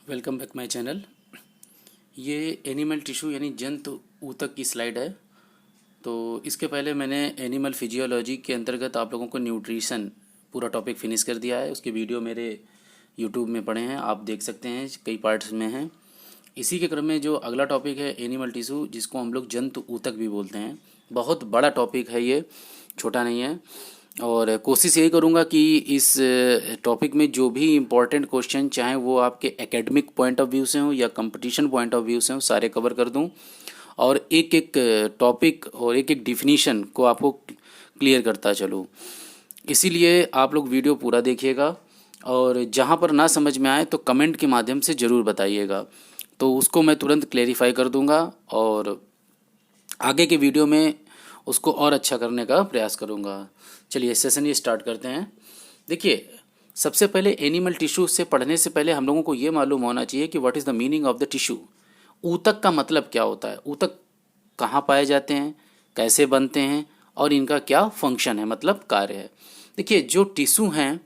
Welcome back my channel. ये animal tissue यानी जंतु ऊतक की स्लाइड है। तो इसके पहले मैंने एनिमल फिजियोलॉजी के अंतर्गत आप लोगों को न्यूट्रिशन पूरा टॉपिक फिनिश कर दिया है। उसके वीडियो मेरे यूट्यूब में पड़े हैं, आप देख सकते हैं, कई पार्ट्स में हैं। इसी के क्रम में जो अगला टॉपिक है एनिमल टिश्यू, जिसको हम लोग जंतु ऊतक भी बोलते हैं। बहुत बड़ा टॉपिक है ये, छोटा नहीं है। और कोशिश यही करूँगा कि इस टॉपिक में जो भी इम्पोर्टेंट क्वेश्चन, चाहे वो आपके एकेडमिक पॉइंट ऑफ व्यू से हों या कंपटीशन पॉइंट ऑफ व्यू से हों, सारे कवर कर दूं और एक एक टॉपिक और एक एक डिफिनीशन को आपको क्लियर करता चलूँ। इसीलिए आप लोग वीडियो पूरा देखिएगा और जहाँ पर ना समझ में आए तो कमेंट के माध्यम से ज़रूर बताइएगा, तो उसको मैं तुरंत क्लेरिफाई कर दूंगा और आगे के वीडियो में उसको और अच्छा करने का प्रयास करूँगा। चलिए सेशन ये स्टार्ट करते हैं। देखिए, सबसे पहले एनिमल टिश्यू से पढ़ने से पहले हम लोगों को ये मालूम होना चाहिए कि what is the meaning of the tissue. ऊतक का मतलब क्या होता है, ऊतक कहाँ पाए जाते हैं, कैसे बनते हैं और इनका क्या फंक्शन है, मतलब कार्य है। देखिए, जो टिश्यू हैं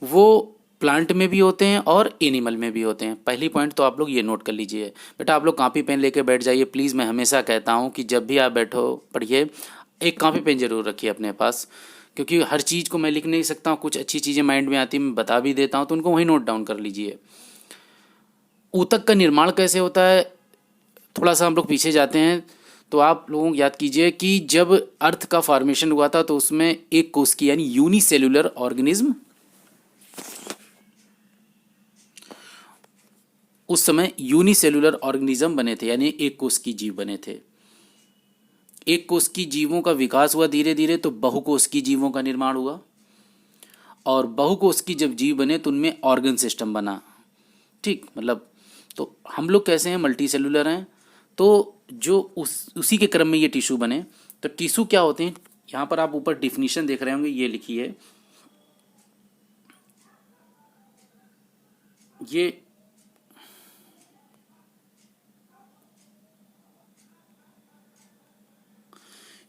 वो प्लांट में भी होते हैं और एनिमल में भी होते हैं। पहली पॉइंट तो आप लोग ये नोट कर लीजिए। बेटा आप लोग कॉपी पेन लेके बैठ जाइए प्लीज़। मैं हमेशा कहता हूँ कि जब भी आप बैठो पढ़िए, एक कॉपी पेन जरूर रखिए अपने पास, क्योंकि हर चीज़ को मैं लिख नहीं सकता हूँ। कुछ अच्छी चीज़ें माइंड में आती हैं, मैं बता भी देता हूँ, तो उनको वहीं नोट डाउन कर लीजिए। ऊतक का निर्माण कैसे होता है, थोड़ा सा हम लोग पीछे जाते हैं तो आप लोगों को याद कीजिए कि जब अर्थ का फॉर्मेशन हुआ था तो उसमें एक कोश की यानी यूनिसेल्युलर ऑर्गेनिज्म, उस समय यूनिसेलुलर ऑर्गेनिज्म बने थे, यानी एक कोश की जीव बने थे। एक कोश की जीवों का विकास हुआ धीरे धीरे, तो बहुकोश की जीवों का निर्माण हुआ और बहुकोश की जब जीव बने तो उनमें ऑर्गन सिस्टम बना। ठीक, मतलब तो हम लोग कैसे हैं, मल्टी सेलुलर हैं। तो जो उसी के क्रम में ये टिश्यू बने। तो टिश्यू क्या होते हैं, यहाँ पर आप ऊपर डिफिनीशन देख रहे होंगे, ये लिखिए। ये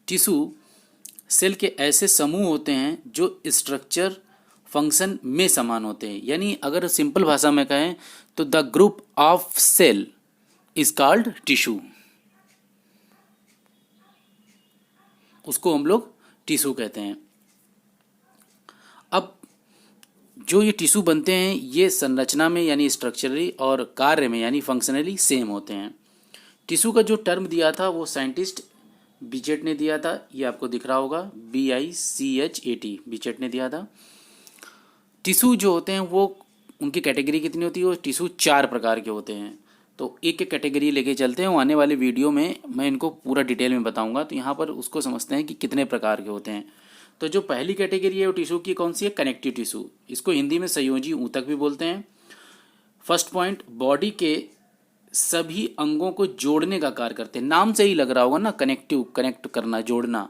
टिश्यू सेल के ऐसे समूह होते हैं जो स्ट्रक्चर फंक्शन में समान होते हैं। यानी अगर सिंपल भाषा में कहें तो the group of cell is called tissue, उसको हम लोग टिश्यू कहते हैं। अब जो ये टिश्यू बनते हैं ये संरचना में यानी स्ट्रक्चरली और कार्य में यानी फंक्शनली सेम होते हैं। टिश्यू का जो टर्म दिया था वो साइंटिस्ट बीचेट ने दिया था, ये आपको दिख रहा होगा, BICHAT, बीचेट ने दिया था। टिश्यू जो होते हैं वो, उनकी कैटेगरी कितनी होती है, वो टिश्यू 4 प्रकार के होते हैं। तो एक एक कैटेगरी लेके चलते हैं, आने वाले वीडियो में मैं इनको पूरा डिटेल में बताऊंगा। तो यहाँ पर उसको समझते हैं कि कितने प्रकार के होते हैं। तो जो पहली कैटेगरी है वो टिश्यू की कौन सी है, कनेक्टिव टिश्यू। इसको हिंदी में संयोजी ऊतक भी बोलते हैं। फर्स्ट पॉइंट, बॉडी के सभी अंगों को जोड़ने का कार्य करते हैं। नाम से ही लग रहा होगा ना, कनेक्टिव, कनेक्ट करना, जोड़ना।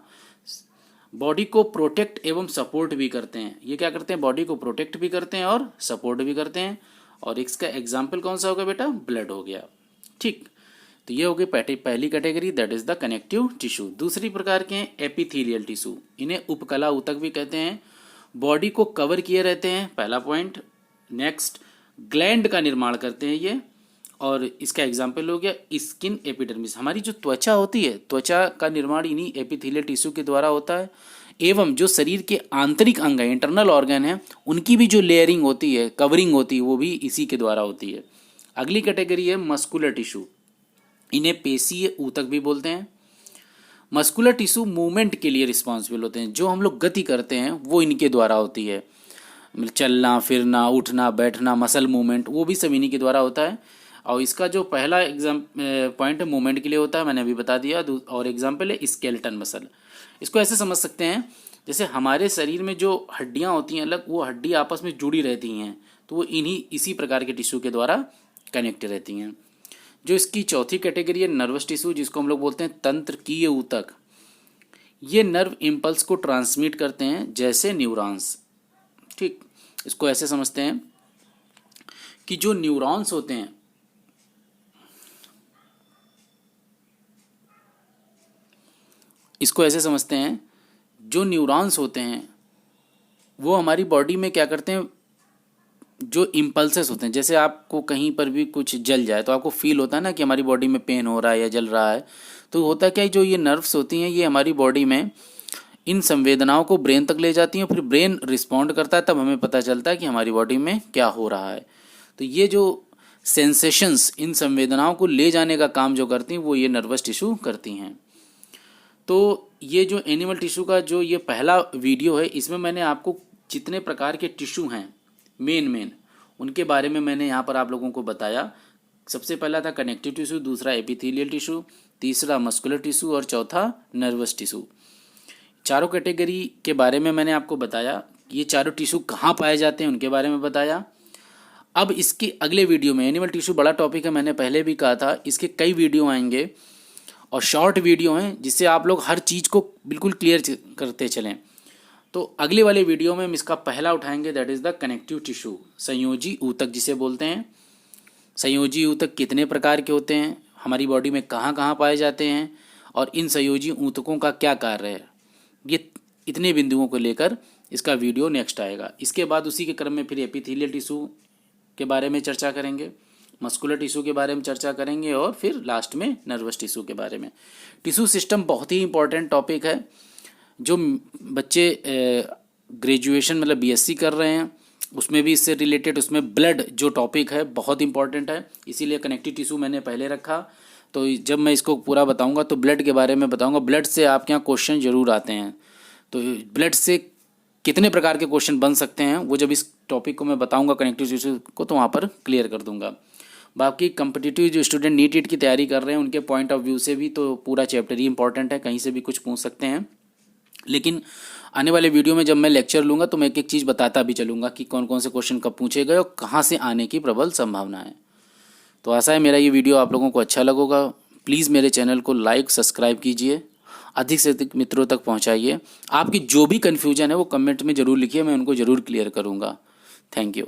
बॉडी को प्रोटेक्ट एवं सपोर्ट भी करते हैं। ये क्या करते हैं, बॉडी को प्रोटेक्ट भी करते हैं और सपोर्ट भी करते हैं। और इसका एग्जाम्पल कौन सा होगा बेटा, ब्लड हो गया। ठीक, तो ये हो गई पहली category, that is the connective tissue. दूसरी प्रकार के हैं एपिथेलियल टिश्यू, इन्हें उपकला ऊतक भी कहते हैं। बॉडी को कवर किए रहते हैं, पहला पॉइंट। नेक्स्ट, ग्लैंड का निर्माण करते हैं ये, और इसका एग्जाम्पल हो गया स्किन एपिडर्मिस। हमारी जो त्वचा होती है, त्वचा का निर्माण इन्हीं एपिथेलियल टिश्यू के द्वारा होता है। एवं जो शरीर के आंतरिक अंग है, इंटरनल ऑर्गन है, उनकी भी जो लेयरिंग होती है, कवरिंग होती है, वो भी इसी के द्वारा होती है। अगली कैटेगरी है मस्कुलर टिश्यू, इन्हें पेशीय ऊतक भी बोलते हैं। मस्कुलर टिश्यू मूवमेंट के लिए रिस्पॉन्सिबल होते हैं। जो हम लोग गति करते हैं वो इनके द्वारा होती है, मतलब चलना फिरना, उठना बैठना, मसल मूवमेंट, वो भी सब इन्हीं के द्वारा होता है। और इसका जो पहला पॉइंट है मूवमेंट के लिए होता है, मैंने अभी बता दिया। और एग्जाम्पल है स्केलेटन मसल। इसको ऐसे समझ सकते हैं जैसे हमारे शरीर में जो हड्डियां होती हैं अलग, वो हड्डी आपस में जुड़ी रहती हैं, तो वो इसी प्रकार के टिश्यू के द्वारा कनेक्ट रहती हैं। जो इसकी चौथी कैटेगरी है नर्वस टिश्यू, जिसको हम लोग बोलते हैं तंत्रिकीय ऊतक। ये नर्व इम्पल्स को ट्रांसमिट करते हैं जैसे न्यूरॉन्स। ठीक, इसको ऐसे समझते हैं कि जो न्यूरॉन्स होते हैं, इसको ऐसे समझते हैं जो न्यूरॉन्स होते हैं वो हमारी बॉडी में क्या करते हैं, जो इम्पल्सेस होते हैं, जैसे आपको कहीं पर भी कुछ जल जाए तो आपको फील होता है ना कि हमारी बॉडी में पेन हो रहा है या जल रहा है। तो होता क्या है, जो ये नर्व्स होती हैं ये हमारी बॉडी में इन संवेदनाओं को ब्रेन तक ले जाती हैं, फिर ब्रेन रिस्पॉन्ड करता है, तब हमें पता चलता है कि हमारी बॉडी में क्या हो रहा है। तो ये जो सेंसेशंस, इन संवेदनाओं को ले जाने का काम जो करती हैं वो ये नर्वस टिश्यू करती हैं। तो ये जो एनिमल टिश्यू का जो ये पहला वीडियो है, इसमें मैंने आपको जितने प्रकार के टिश्यू हैं मेन उनके बारे में मैंने यहाँ पर आप लोगों को बताया। सबसे पहला था कनेक्टिव टिश्यू, दूसरा एपिथेलियल टिश्यू, तीसरा मस्कुलर टिश्यू और चौथा नर्वस टिश्यू। चारों कैटेगरी के बारे में मैंने आपको बताया। ये चारों टिश्यू कहाँ पाए जाते हैं उनके बारे में बताया। अब इसके अगले वीडियो में, एनिमल टिश्यू बड़ा टॉपिक है, मैंने पहले भी कहा था, इसके कई वीडियो आएंगे और शॉर्ट वीडियो हैं जिससे आप लोग हर चीज़ को बिल्कुल क्लियर करते चलें। तो अगले वाले वीडियो में हम इसका पहला उठाएंगे, that is the connective tissue, संयोजी ऊतक जिसे बोलते हैं। संयोजी ऊतक कितने प्रकार के होते हैं, हमारी बॉडी में कहाँ कहाँ पाए जाते हैं और इन संयोजी ऊतकों का क्या कार्य है, ये इतने बिंदुओं को लेकर इसका वीडियो नेक्स्ट आएगा। इसके बाद उसी के क्रम में फिर एपिथेलियल टिश्यू के बारे में चर्चा करेंगे, मस्कुलर टिश्यू के बारे में चर्चा करेंगे और फिर लास्ट में नर्वस टिश्यू के बारे में। टिश्यू सिस्टम बहुत ही इंपॉर्टेंट टॉपिक है। जो बच्चे ग्रेजुएशन मतलब बीएससी कर रहे हैं उसमें भी इससे रिलेटेड, उसमें ब्लड जो टॉपिक है बहुत इंपॉर्टेंट है, इसीलिए कनेक्टिव टिश्यू मैंने पहले रखा। तो जब मैं इसको पूरा बताऊंगा तो ब्लड के बारे में बताऊंगा। ब्लड से आपके यहाँ क्वेश्चन जरूर आते हैं, तो ब्लड से कितने प्रकार के क्वेश्चन बन सकते हैं वो जब इस टॉपिक को मैं बताऊंगा कनेक्टिव टिश्यू को, तो वहाँ पर क्लियर कर दूंगा। बाकी कम्पिटिटिव जो स्टूडेंट नीट की तैयारी कर रहे हैं उनके पॉइंट ऑफ व्यू से भी तो पूरा चैप्टर ही इंपॉर्टेंट है, कहीं से भी कुछ पूछ सकते हैं। लेकिन आने वाले वीडियो में जब मैं लेक्चर लूँगा तो मैं एक एक चीज़ बताता भी चलूँगा कि कौन कौन से क्वेश्चन कब पूछे गए और कहाँ से आने की प्रबल संभावना है। तो आशा है मेरा ये वीडियो आप लोगों को अच्छा लगेगा। प्लीज़ मेरे चैनल को लाइक सब्सक्राइब कीजिए, अधिक से अधिक मित्रों तक पहुँचाइए। आपकी जो भी कन्फ्यूजन है वो कमेंट में ज़रूर लिखिए, मैं उनको ज़रूर क्लियर करूँगा। Thank you.